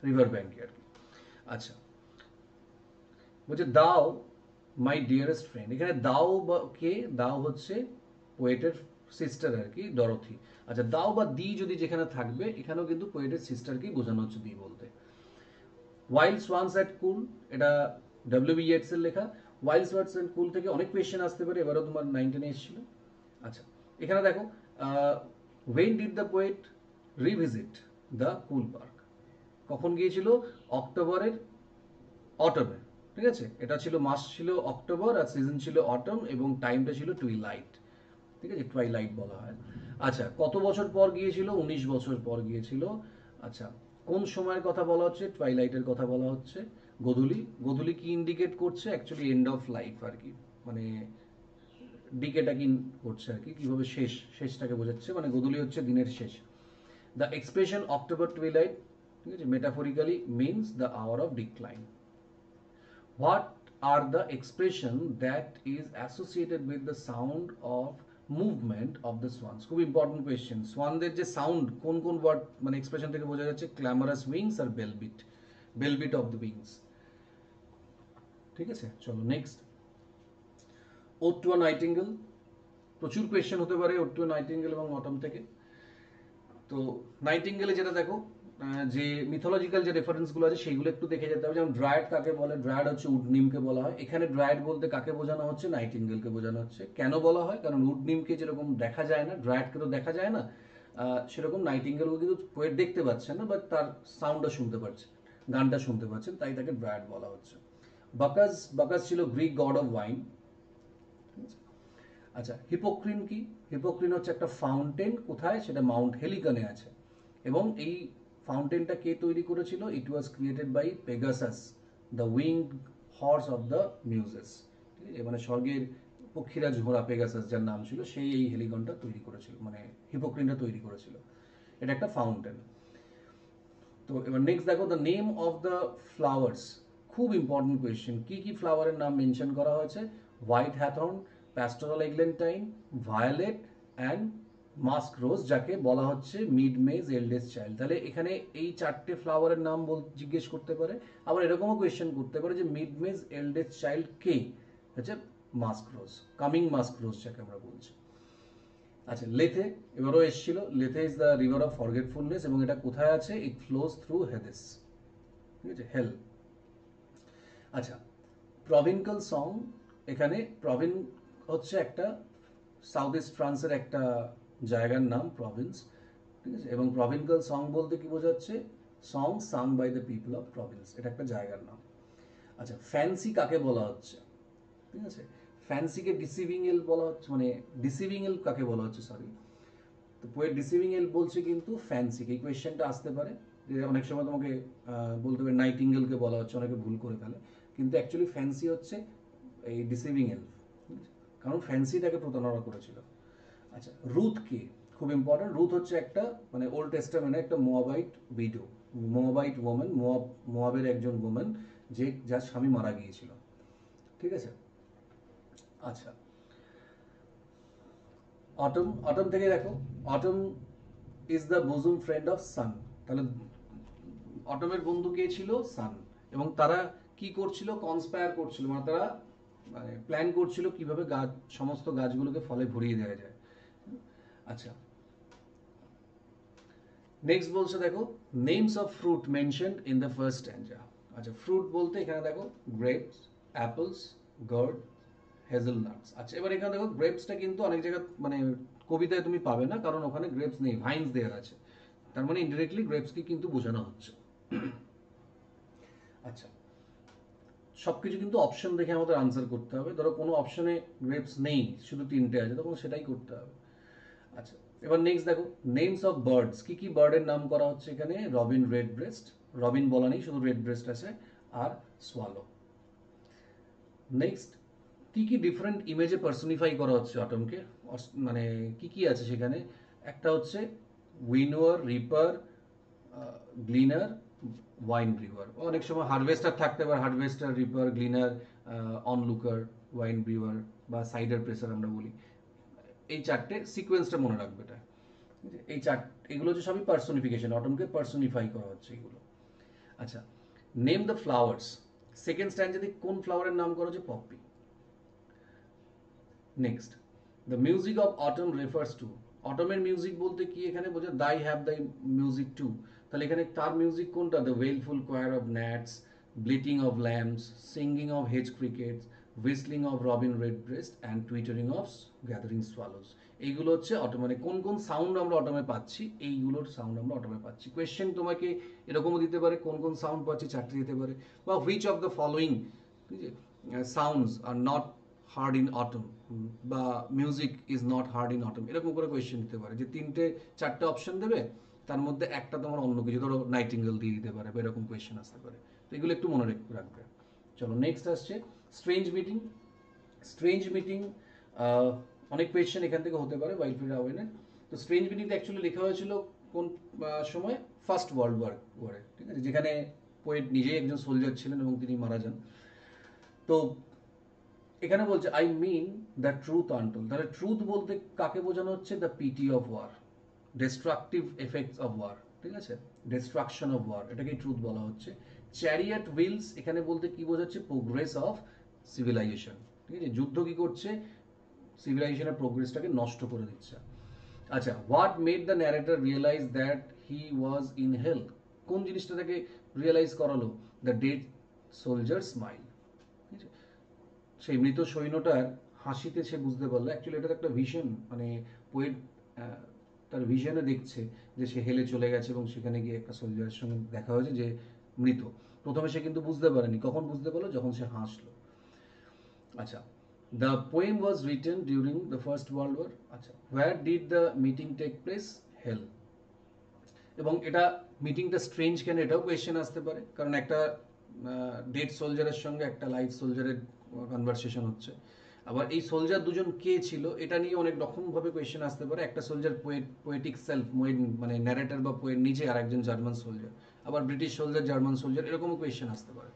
রিভার ব্যাংকে আর কি। আচ্ছা, বলছে দাও মাই ডিয়ারেস্ট ফ্রেন্ড। এখানে দাও বা কে? দাও হচ্ছে পোয়েটের সিস্টার আর কি, ডরথি। আচ্ছা, দাও বা দি যদি যেখানে থাকবে, এখানেও কিন্তু পোয়েটের সিস্টারকেই বোঝানো হচ্ছে দি বলতে। ওয়াইল্ড সোয়ানস অ্যাট কুল, এটা ডব্লিউ বি ইয়েটস এর লেখা। ওয়াইল্ড সোয়ানস অ্যাট কুল থেকে অনেক কোয়েশ্চেন আসতে পারে, এবারও তোমার 9-10 এসেছিল। আচ্ছা, এখানে দেখো, when did the poet revisit the Coole Park, কখন গিয়েছিল? অক্টোবরের অটমে, ঠিক আছে? এটা ছিল, মাস ছিল অক্টোবর আর সিজন ছিল অটম, এবং টাইমটা ছিল টুইলাইট, ঠিক আছে? টুইলাইট বলা হয়। আচ্ছা, কত বছর পর গিয়েছিল? 19 বছর পর গিয়েছিল। আচ্ছা, কোন সময়ের কথা বলা হচ্ছে? টুইলাইটের কথা বলা হচ্ছে। গোধূলি, গোধূলি কি ইন্ডিকেট করছে? অ্যাকচুয়ালি এন্ড অফ লাইফ আর কি, মানে ডিকেটা কি করছে আর কি, কিভাবে শেষটাকে বোঝাচ্ছে, মানে গোধূলি হচ্ছে দিনের শেষ। দ্য এক্সপ্রেশন অক্টোবর টুইলাইট, ঠিক আছে, metaphorically means the hour of decline. What are the expression that is associated with the sound of movement of the swans? খুব ইম্পর্টেন্ট কোয়েশ্চেন। সোয়ানদের যে সাউন্ড, কোন কোন ওয়ার্ড মানে এক্সপ্রেশন থেকে বোঝা যাচ্ছে? ক্ল্যামারাস উইংস আর বেলবিট, বেলবিট অফ দ্য উইংস, ঠিক আছে? চলো next, ode to a nightingale. প্রচুর কোয়েশ্চেন হতে পারে ওড টু আ নাইটিঙ্গেল এবং অটম থেকে। তো নাইটিঙ্গেলে যেটা দেখো, যে মিথোলজিক্যাল যে রেফারেন্সগুলো আছে সেইগুলো একটু দেখে যেতে হবে। যেমন ড্রায়েড কাকে বলে? ড্রায়েড হচ্ছে উডনিমকে বলা হয়। এখানে ড্রায়েড বলতে কাকে বোঝানো হচ্ছে? নাইটিঙ্গেলকে বোঝানো হচ্ছে। কেন বলা হয়? কারণ উডনিমকে যেরকম দেখা যায় না, ড্রায়েডকে তো দেখা যায় না, সেরকম নাইটিঙ্গেলকে কিন্তু পোয়েট দেখতে পাচ্ছেন না, বাট তার সাউন্ডটা শুনতে পাচ্ছে, গানটা শুনতে পাচ্ছেন, তাই তাকে ড্রায়েড বলা হচ্ছে। বাকাস, বাকাস ছিল গ্রিক গড অফ ওয়াইন। আচ্ছা, হিপোক্রিন কি? হিপোক্রিন হচ্ছে একটা ফাউন্টেন, কোথায়? সেটা মাউন্ট হেলিকনে আছে। এবং এই ফাউন্টেনটা কে তৈরি করেছিল? It was created by Pegasus, the winged horse of the Muses, ঠিক আছে? মানে স্বর্গের পক্ষীরা ঘোড়া পেগাসাস যার নাম ছিল, সেই এই হেলিকনটা তৈরি করেছিল, মানে হিপোক্রিনটা তৈরি করেছিল। এটা একটা ফাউন্টেন। তো এবার নেক্সট দেখো, the name of the flowers, খুব ইম্পর্টেন্ট কোয়েশ্চেন। কি কি ফ্লাওয়ারের নাম মেনশন করা হয়েছে? White hawthorn, pastoral eglantine, violet and musk rose, যাকে বলা হচ্ছে মিড মেজ এল্ডেস্ট চাইল্ড। তাহলে এখানে এই চারটে ফ্লাওয়ারের নাম জিজ্ঞেস করতে পারে। আবার এরকমও কোয়েশ্চেন করতে পারে যে মিড মেজ এল্ডেস্ট চাইল্ড কে? হচ্ছে musk rose, coming musk rose যাকে আমরা বলছি। আচ্ছা, লেথে এবারও এসেছিল। Lethe is the river of forgetfulness, এবং এটা কোথায় আছে? ইট ফ্লোজ থ্রু হেদেস, ঠিক আছে, হেল। আচ্ছা, প্রভিনকাল সং, এখানে প্রভিন হচ্ছে একটা সাউথ ইস্ট ফ্রান্সের একটা জায়গার নাম, প্রভিন্স, ঠিক আছে? এবং প্রভিনকাল সং বলতে কি বোঝাচ্ছে? Song sung by the people of province, এটা একটা জায়গার নাম। আচ্ছা, ফ্যান্সি কাকে বলা হচ্ছে? ঠিক আছে, ফ্যান্সিকে ডিসিভিং এল বলা হচ্ছে, মানে ডিসিভিং এল কাকে বলা হচ্ছে, সরি। তো পোয়েট ডিসিভিং এল বলছে কিন্তু ফ্যান্সিকে। এই কোয়েশ্চেনটা আসতে পারে, যে অনেক সময় তোমাকে বলতে পারে নাইটিঙ্গেলকে বলা হচ্ছে, অনেকে ভুল করে ফেলে, কিন্তু অ্যাকচুয়ালি ফ্যান্সি হচ্ছে এই ডিসিভিং এল, কারণ ফ্যান্সি তাকে প্রতারণা করেছিল। আচ্ছা, রুথ কে? খুব ইম্পর্টেন্ট। রুথ হচ্ছে একটা, মানে ওল্ড টেস্টামেন্টে একটা মোয়াবাইট উইডো, মোয়াবাইট ওমেন, মোয়াবের একজন ওমেন, যে যার স্বামী মারা গিয়েছিল, ঠিক আছে? আচ্ছা, অটম, অটম থেকে দেখো, autumn is the bosom friend of sun. তাহলে অটমের বন্ধু কে ছিল? সান। এবং তারা কি করছিল? কনস্পায়ার করছিল, মানে তারা মানে প্ল্যান করছিল কিভাবে গাছ, সমস্ত গাছগুলোকে ফলে ভরিয়ে দেওয়া যায়। আচ্ছা, নেক্সট বলছে দেখো, names of fruit mentioned in the first স্ট্যান্জা। আচ্ছা, ফ্রুট বলতে এখানে দেখো গ্রেপস, অ্যাপলস, গার্ড, হেজেলনাটস। আচ্ছা, এবার এখানে দেখো গ্রেপসটা কিন্তু অনেক জায়গায় মানে কবিতায় তুমি পাবে না, কারণ ওখানে গ্রেপস নেই, ভাইন্স দেওয়া আছে। তার মানে ইনডিরেক্টলি গ্রেপসকে কিন্তু বোঝানো হচ্ছে। আচ্ছা, সবকিছু কিন্তু অপশন দেখে আমাদের আনসার করতে হবে। ধরো কোনো অপশনে গ্রেপস নেই, শুধু তিনটে আছে, তখন সেটাই করতে হবে। আচ্ছা, এবার নেক্সট দেখো, নেমস অফ বার্ডস, কি কি বার্ডের নাম করা হচ্ছে এখানে? রবিন রেড ব্রেস্ট, রবিন বলা নেই, শুধু রেড ব্রেস্ট আছে, আর সোয়ালো। নেক্সট, কি কি ডিফারেন্ট ইমেজে পার্সনিফাই করা হচ্ছে অটমকে, মানে কি কি আছে সেখানে? একটা হচ্ছে উইনোয়ার, রিপার, গ্লিনার, ওয়াইন ব্রিওয়ার। অনেক সময় হারভেস্টার থাকতে পারে, হারভেস্টার, রিপার, গ্লিনার, অনলুকার, ওয়াইন ব্রিওয়ার বা সাইডার প্রেসার আমরা বলি। এই চারটে সিকোয়েন্সটা মনে রাখবে এটা। এই এগুলো হচ্ছে সবই পার্সনিফিকেশন, অটমকে পার্সনিফাই করা হচ্ছে এগুলো। আচ্ছা, নেম দ্য ফ্লাওয়ার্স, সেকেন্ড স্ট্যান্ডার্ডে কোন ফ্লাওয়ারের নাম করা হচ্ছে? Poppy. Next, the music of autumn refers to, অটমের মিউজিক বলতে কি এখানে বোঝা, দাই হ্যাভ দাই মিউজিক টু, তাহলে এখানে তার মিউজিক কোনটা, the wailful choir of gnats, bleating of lambs, singing of hedge crickets, whistling of robin redbreast and twittering of gathering swallows. এইগুলো হচ্ছে অটম, মানে কোন কোন সাউন্ড আমরা অটমে পাচ্ছি, এইগুলোর সাউন্ড আমরা অটমে পাচ্ছি। কোয়েশ্চেন তোমাকে এরকমও দিতে পারে, কোন কোন সাউন্ড পাচ্ছি চারটে দিতে পারে, বা which of the following sounds are not heard in autumn, বা music is not heard in autumn, এরকম করে কোয়েশ্চেন দিতে পারে, যে তিনটে চারটে অপশন দেবে, তার মধ্যে একটা তোমার অন্য কিছু, ধরো নাইটিঙ্গেল দিয়ে দিতে পারে, বা এরকম কোয়েশ্চেন আসতে পারে। তো এগুলো একটু মনে রাখবে। চলো নেক্সট আসছে স্ট্রেঞ্জ মিটিং। স্ট্রেঞ্জ মিটিং অনেক কোয়েশ্চেন এখান থেকে হতে পারে ওয়াইল্ডফিল্ড অ্যাওয়ারনেস। তো স্ট্রেঞ্জ মিটিংটা অ্যাকচুয়ালি লেখা হয়েছিল কোন সময়, ফার্স্ট ওয়ার্ল্ড ওয়ারে, ঠিক আছে, যেখানে পোয়েট নিজেই একজন সোলজার ছিলেন এবং তিনি মারা যান। তো এখানে বলছে I mean the truth untold, তাহলে ট্রুথ বলতে কাকে বোঝানো হচ্ছে, the pity of war, destructive effects of war, ঠিক আছে, ডিস্ট্রাকশন অফ ওয়ার, এটাকেই ট্রুথ বলা হচ্ছে। চ্যারিয়ট হুইলস এখানে বলতে কি বোঝাচ্ছে, প্রোগ্রেস অফ সিভিলাইজেশন, ঠিক আছে, যুদ্ধ কি করছে, সিভিলাইজেশনের প্রোগ্রেসটাকে নষ্ট করে দিচ্ছে। আচ্ছা, what made the narrator realise that he was in hell, কোন জিনিসটা তাকে রিয়েলাইজ করালো, দ্য ডেড সোলজার স্মাইল, ঠিক আছে, সেই মৃত সৈন্যটার হাসিতে সে বুঝতে পারলো, অ্যাকচুয়ালি এটা একটা ভিশন, মানে পোয়েট তার ভিশনে দেখছে যে সে হেলে চলে গেছে এবং সেখানে গিয়ে একটা সোলজারের সঙ্গে দেখা হয়েছে যে মৃত। প্রথমে সে কিন্তু বুঝতে পারেনি, কখন বুঝতে পারলো, যখন সে হাসলো। আচ্ছা, the poem was written during the first world war. আচ্ছা, where did the meeting take place, hell. এবং এটা মিটিংটা স্ট্রেঞ্জ কেন, এটাও কোয়েশ্চেন আসতে পারে, কারণ একটা ডেড সোলজারের সঙ্গে একটা লাইভ সোলজারের কনভারসেশন হচ্ছে। আবার এই সোলজার দুজন কে ছিল, এটা নিয়ে অনেক রকমভাবে কোয়েশ্চেন আসতে পারে। একটা সোলজার পোয়েটিক সেলফ, মানে ন্যারেটর বা পোয়েট নিজে, আর একজন জার্মান সোলজার, আবার ব্রিটিশ সোলজার, জার্মান সোলজার, এরকমও কোয়েশ্চেন আসতে পারে।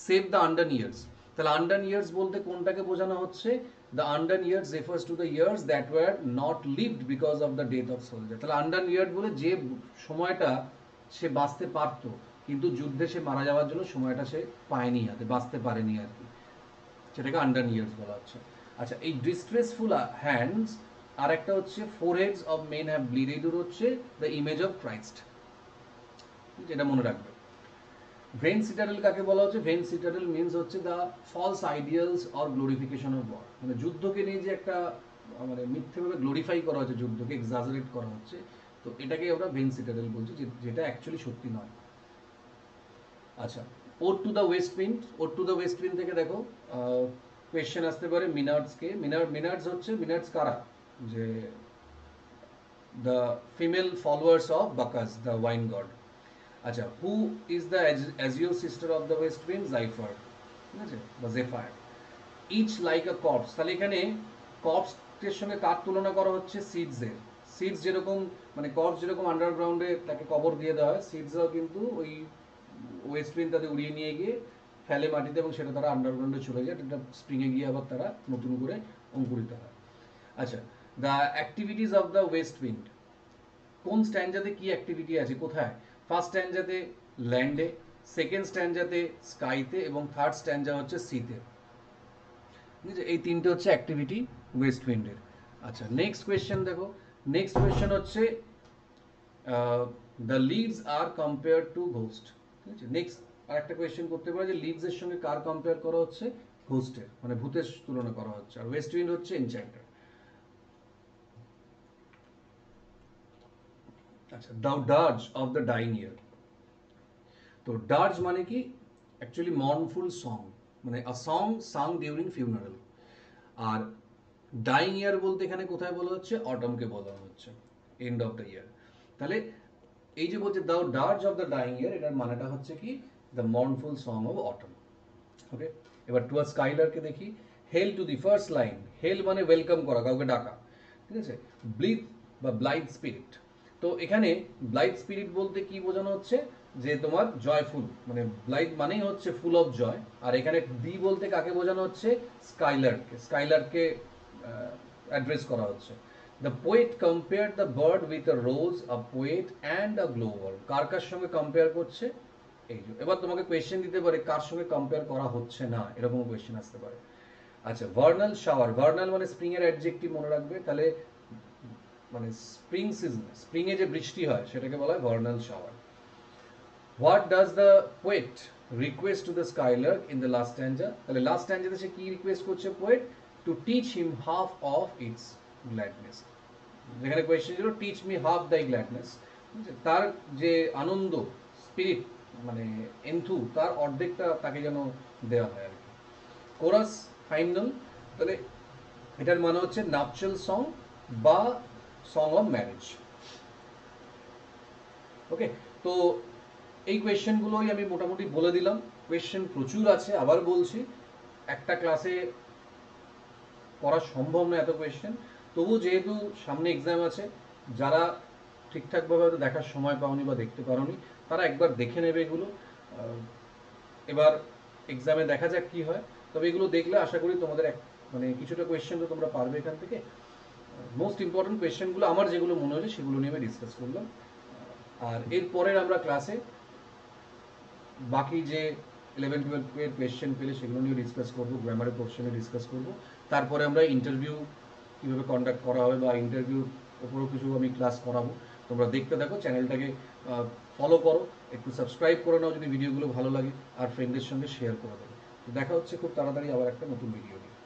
সেভ দ্য আন্ডার ইয়ার্স, তাহলে আন্ডার ইয়ার্স বলতে কোনটাকে বোঝানো হচ্ছে, the under years refers to the years that were not lived because of the death of soldier. তাহলে আন্ডার ইয়ার্স বলে যে সময়টা সে বাঁচতে পারতো, কিন্তু যুদ্ধে সে মারা যাওয়ার জন্য সময়টা সে পায়নি, হাতে বাঁচতে পারেনি আর কি, সেটাকে আন্ডার ইয়ার্স বলা হচ্ছে। আচ্ছা, এই ডিস্ট্রেসফুল হ্যান্ডস, আর একটা হচ্ছে foreheads of men have bled, এই দুটো হচ্ছে দ্য ইমেজ অফ ক্রাইস্ট, এটা মনে রাখবে। ভেন সিটাডেল কাকে বলা হচ্ছে, ভেন সিটাডেল মিনস হচ্ছে the false ideals or glorification of war, মানে যুদ্ধকে নিয়ে যে একটা মানে মিথ্যেভাবে গ্লোরিফাই করা হচ্ছে, যুদ্ধকে এক্সাজারেট করা হচ্ছে, তো এটাকে আমরা ভেন সিটাডেল বলছি, যেটা অ্যাকচুয়ালি সত্যি নয়। আচ্ছা, ode to the west wind, ode to the west wind থেকে দেখো কোয়েশ্চেন আসতে পারে, মিনার্ডসকে, মিনার্ডস হচ্ছে, মিনার্ডস কারা, যে the female followers of Bacchus the wine god. আচ্ছা, who is the azure sister of the west wind, Zephyr, ঠিক আছে, বা Zephyr. Each like a corpse, তাহলে এখানে কর্পসের সঙ্গে কার তুলনা করা হচ্ছে, সিডসের। সিডস যেরকম, মানে কর্পস যেরকম আন্ডারগ্রাউন্ডে তাকে কবর দিয়ে দেওয়া হয়, সিডসরাও কিন্তু ওই ওয়েস্ট উইন্ড তাদের উড়িয়ে নিয়ে গিয়ে ফেলে মাটিতে, এবং সেটা তারা আন্ডারগ্রাউন্ডে চলে যায়, এটা স্প্রিংয়ে গিয়ে আবার তারা নতুন করে অঙ্কুরিত হয়। আচ্ছা, the activities of the west wind, কোন স্ট্যান্ডাতে কি অ্যাক্টিভিটি আছে, কোথায়, ফার্স্ট স্ট্যান্ডাতে ল্যান্ডে, সেকেন্ড স্ট্যান্ডাতে স্কাইতে, এবং থার্ড স্ট্যান্ডা হচ্ছে সিতে, ঠিক আছে, এই তিনটে হচ্ছে অ্যাক্টিভিটি ওয়েস্ট উইন্ডের। আচ্ছা, নেক্সট কোয়েশ্চেন দেখো, নেক্সট কোয়েশ্চেন হচ্ছে the leaves are compare to ghost, ঠিক আছে, নেক্সট আর একটা কোয়েশ্চেন করতে পারে যে লিভস এর সঙ্গে কার কম্পেয়ার করা হচ্ছে, ঘোস্টের, মানে ভূতের তুলনা করা হচ্ছে, আর ওয়েস্ট উইন্ড হচ্ছে এনচ্যান্টার। আচ্ছা, the dirge of the dying year, তো ডার্জ মানে কি, অ্যাকচুয়ালি মর্নফুল সং, মানে a song sung during funeral. আর ডাইং ইয়ার বলতে এখানে কোথায় বলা হচ্ছে, অটমকে বোঝানো হচ্ছে, এন্ড অফ দ্য ইয়ার। তাহলে এই যে বলছে the dirge of the dying year, এটার মানেটা হচ্ছে কি, the mournful song of autumn. Okay, এবার টুয়ার্ড স্কাইলারকে দেখি, hail to the first line, hail মানে ওয়েলকাম করা, কাউকে ডাকা, ঠিক আছে, ব্লিথ বা ব্লাইথ স্পিরিট। তো এখানে ব্লাইথ স্পিরিট বলতে কি বোঝানো হচ্ছে, যে তোমার জয়ফুল, মানে ব্লাইথ মানেই হচ্ছে ফুল অফ জয়, আর এখানে বি বলতে কাকে বোঝানো হচ্ছে, স্কাইলারকে, স্কাইলারকে অ্যাড্রেস করা হচ্ছে। The poet compare the bird with a rose, a poet and a glow world, কার কার সঙ্গে কম্পেয়ার করছে, এই যে। এবার তোমাকে কোয়েশ্চেন দিতে পারে কার সঙ্গে কম্পেয়ার করা হচ্ছে না, এরকম কোয়েশ্চেন আসতে পারে। আচ্ছা, ভার্নাল শাওয়ার, ভার্নাল মানে স্প্রিং এর অ্যাডজেক্টিভ মনে রাখবে, তাহলে মানে স্প্রিং সিজন, স্প্রিং এ যে বৃষ্টি হয় সেটাকে বলা হয় vernal shower. What does the poet request to the skylark in the last stanza, তাহলে লাস্ট স্ট্যাঞ্জাতে সে কি রিকোয়েস্ট করছে poet? To teach him half of its gladness. যেখানে কোয়েশ্চেন ছিল teach me half the gladness, তার যে আনন্দ, স্পিরিট মানে এন্থু, তার অর্ধেকটা তাকে যেন দেওয়া হয় আর কি। কোরাস ফাইনাল, তাহলে এটার মানে হচ্ছে নাপচাল সং বা সং অফ ম্যারেজ। ওকে, তো এই কোয়েশ্চেনগুলোই আমি মোটামুটি বলে দিলাম। কোয়েশ্চেন প্রচুর আছে, আবার বলছি একটা ক্লাসে করা সম্ভব না এত কোয়েশ্চেন, তবু যেহেতু সামনে এক্সাম আছে, যারা ঠিকঠাকভাবে হয়তো দেখার সময় পাওনি বা দেখতে পারোনি, তারা একবার দেখে নেবে এগুলো। এবার এক্সামে দেখা যাক কি হয়, তবে এগুলো দেখলে আশা করি তোমাদের মানে কিছুটা কোয়েশ্চেন তো তোমরা পারবে এখান থেকে। মোস্ট ইম্পর্টেন্ট কোয়েশ্চেনগুলো আমার যেগুলো মনে হয়েছে সেগুলো নিয়ে আমি ডিসকাস করলাম। আর এরপরের আমরা ক্লাসে বাকি যে 11-12 কোয়েশ্চেন পেলে সেগুলো নিয়ে ডিসকাস করবো, গ্রামারের পোর্শনে ডিসকাস করবো। তারপরে আমরা ইন্টারভিউ কীভাবে কন্ডাক্ট করা হবে বা ইন্টারভিউর ওপরও কিছু আমি ক্লাস করাবো। তোমরা দেখতে থাকো, চ্যানেলটাকে ফলো করো, একটু সাবস্ক্রাইব করে নাও যদি ভিডিওগুলো ভালো লাগে, আর ফ্রেন্ডদের সঙ্গে শেয়ার করে দেবো। দেখা হচ্ছে খুব তাড়াতাড়ি আবার একটা নতুন ভিডিও নিয়ে।